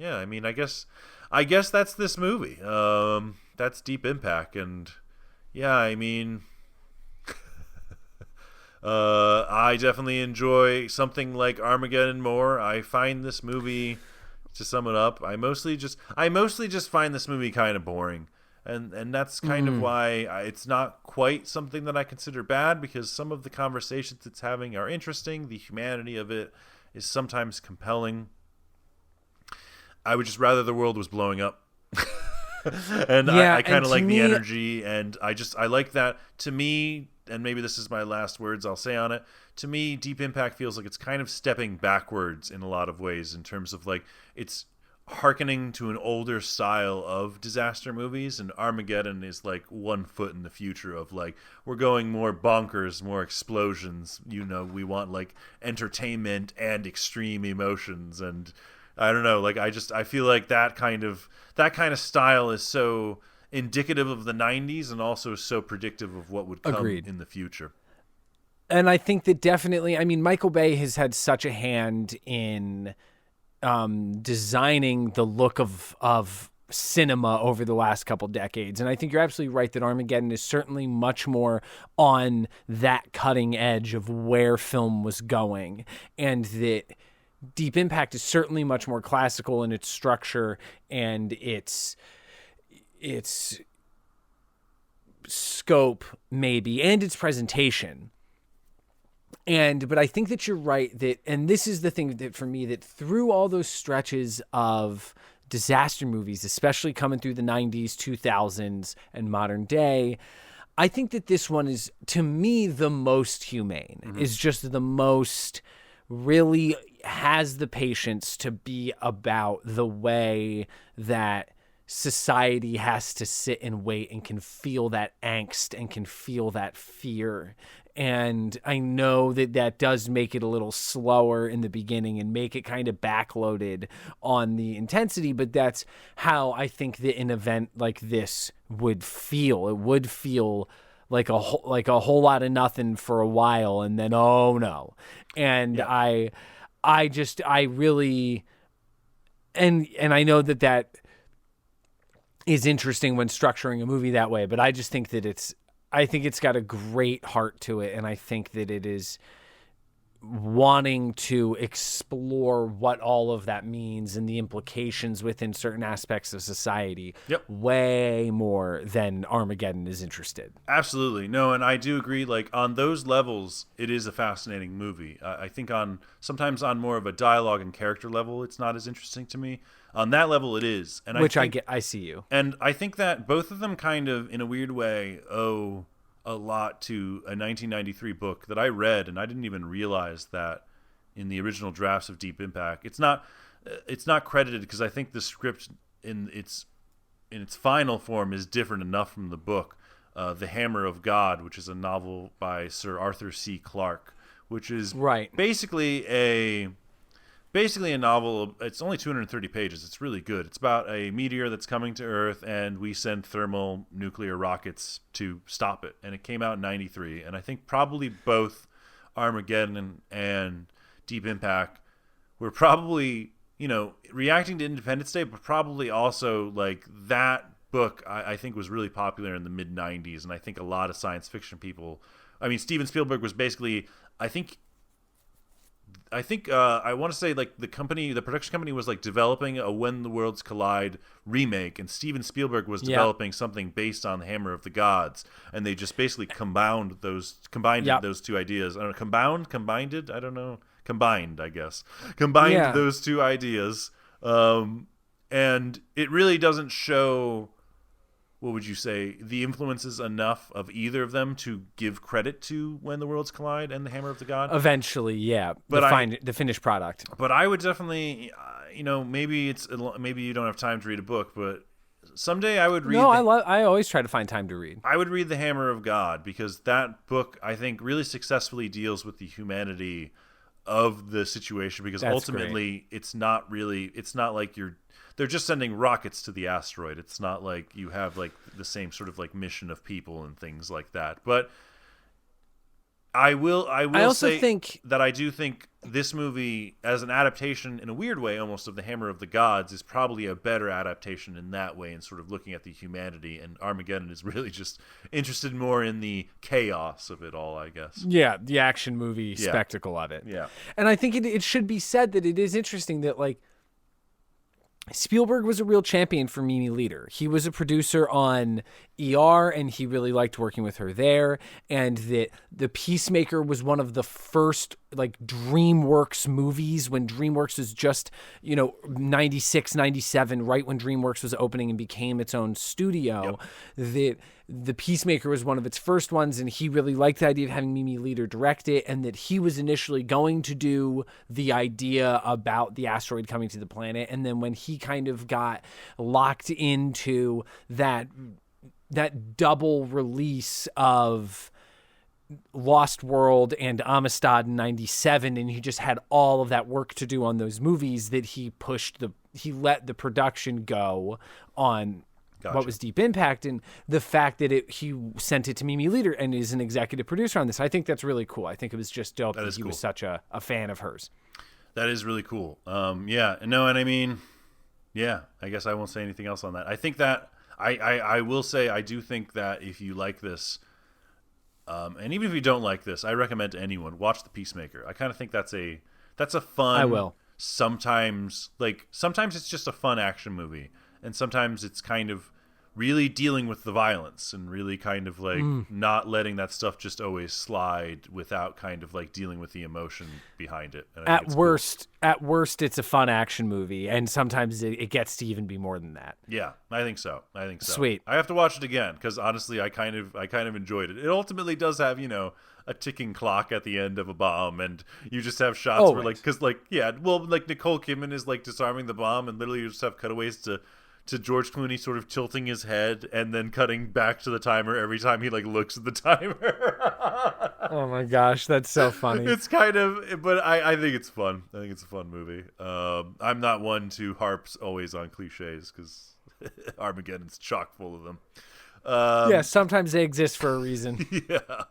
Yeah, I mean, I guess that's this movie. That's Deep Impact, and yeah, I mean, I definitely enjoy something like Armageddon more. I find this movie, to sum it up, I mostly just find this movie kind of boring, and that's kind of why it's not quite something that I consider bad, because some of the conversations it's having are interesting. The humanity of it is sometimes compelling. I would just rather the world was blowing up. And Yeah, I kind and of to like the me, energy, and I like that. To me, and maybe this is my last words I'll say on it, to me, Deep Impact feels like it's kind of stepping backwards in a lot of ways, in terms of like it's hearkening to an older style of disaster movies, and Armageddon is like 1 foot in the future of like, we're going more bonkers, more explosions, we want like entertainment and extreme emotions. And I don't know, like I feel like that kind of style is so indicative of the 90s, and also so predictive of what would come agreed. in the future. And I think that definitely, I mean, Michael Bay has had such a hand in designing the look of cinema over the last couple decades. And I think you're absolutely right that Armageddon is certainly much more on that cutting edge of where film was going, and that Deep Impact is certainly much more classical in its structure and its scope, maybe, and its presentation. But I think that you're right that, and this is the thing that for me, that through all those stretches of disaster movies, especially coming through the 90s, 2000s, and modern day, I think that this one is, to me, the most humane, is just the most, really has the patience to be about the way that society has to sit and wait and can feel that angst and can feel that fear. And I know that that does make it a little slower in the beginning and make it kind of backloaded on the intensity, but that's how I think that an event like this would feel. It would feel like a whole lot of nothing for a while, and then oh no. And Yeah. I really, and I know that is interesting when structuring a movie that way, but I just think that I think it's got a great heart to it, and I think that it is wanting to explore what all of that means and the implications within certain aspects of society way more than Armageddon is interested. Absolutely. No, and I do agree, like on those levels it is a fascinating movie. I think sometimes on more of a dialogue and character level it's not as interesting to me. On that level it is. And I see you. And I think that both of them kind of in a weird way owe a lot to a 1993 book that I read, and I didn't even realize that in the original drafts of Deep Impact. It's not credited, because I think the script in its final form is different enough from the book. The Hammer of God, which is a novel by Sir Arthur C. Clarke, which is basically a novel. It's only 230 pages. It's really good. It's about a meteor that's coming to Earth, and we send thermal nuclear rockets to stop it. And it came out in 93. And I think probably both Armageddon and Deep Impact were probably, reacting to Independence Day, but probably also like that book I think was really popular in the mid 90s. And I think a lot of science fiction people, Steven Spielberg was basically, I want to say like the production company was like developing a When the Worlds Collide remake, and Steven Spielberg was developing something based on the Hammer of the Gods, and they just basically combined those two ideas. I don't know, combined, I guess. Combined those two ideas, and it really doesn't show, what would you say, the influences enough of either of them to give credit to When the Worlds Collide and the Hammer of the God. Eventually, yeah. But the finished product. But I would definitely, maybe you don't have time to read a book, but someday I would read. No, I always try to find time to read. I would read The Hammer of God, because that book, I think, really successfully deals with the humanity of the situation, because ultimately it's not like they're just sending rockets to the asteroid. It's not like you have like the same sort of like mission of people and things like that. But I will also say think that I do think this movie, as an adaptation in a weird way almost of The Hammer of the Gods, is probably a better adaptation in that way, and sort of looking at the humanity. And Armageddon is really just interested more in the chaos of it all, I guess. Yeah, the action movie spectacle of it. Yeah. And I think it should be said that it is interesting that, like, Spielberg was a real champion for Mimi Leader. He was a producer on ER, and he really liked working with her there. And that The Peacemaker was one of the first, like, DreamWorks movies when DreamWorks was just, 96, 97, right when DreamWorks was opening and became its own studio. Yep. That The Peacemaker was one of its first ones, and he really liked the idea of having Mimi Leader direct it, and that he was initially going to do the idea about the asteroid coming to the planet. And then when he kind of got locked into that double release of Lost World and Amistad in 97, and he just had all of that work to do on those movies, that he let the production go on what was Deep Impact, and the fact that he sent it to Mimi Leader and is an executive producer on this. I think that's really cool. I think it was just dope that he was such a fan of hers. That is really cool. Yeah, no, and I mean, yeah, I guess I won't say anything else on that. I think that I will say I do think that if you like this, and even if you don't like this, I recommend to anyone watch The Peacemaker. I kind of think that's a fun. I will. Sometimes it's just a fun action movie, and sometimes it's kind of really dealing with the violence and really kind of like not letting that stuff just always slide without kind of like dealing with the emotion behind it. And at worst, it's a fun action movie, and sometimes it gets to even be more than that. Yeah, I think so. Sweet. I have to watch it again because honestly, I kind of enjoyed it. It ultimately does have, a ticking clock at the end of a bomb, and you just have shots where like Nicole Kidman is like disarming the bomb, and literally you just have cutaways to George Clooney sort of tilting his head and then cutting back to the timer every time he like looks at the timer. Oh my gosh, that's so funny. It's kind of, but I think it's fun. I think it's a fun movie. I'm not one to harp always on cliches because Armageddon's chock full of them. Yeah, sometimes they exist for a reason. Yeah.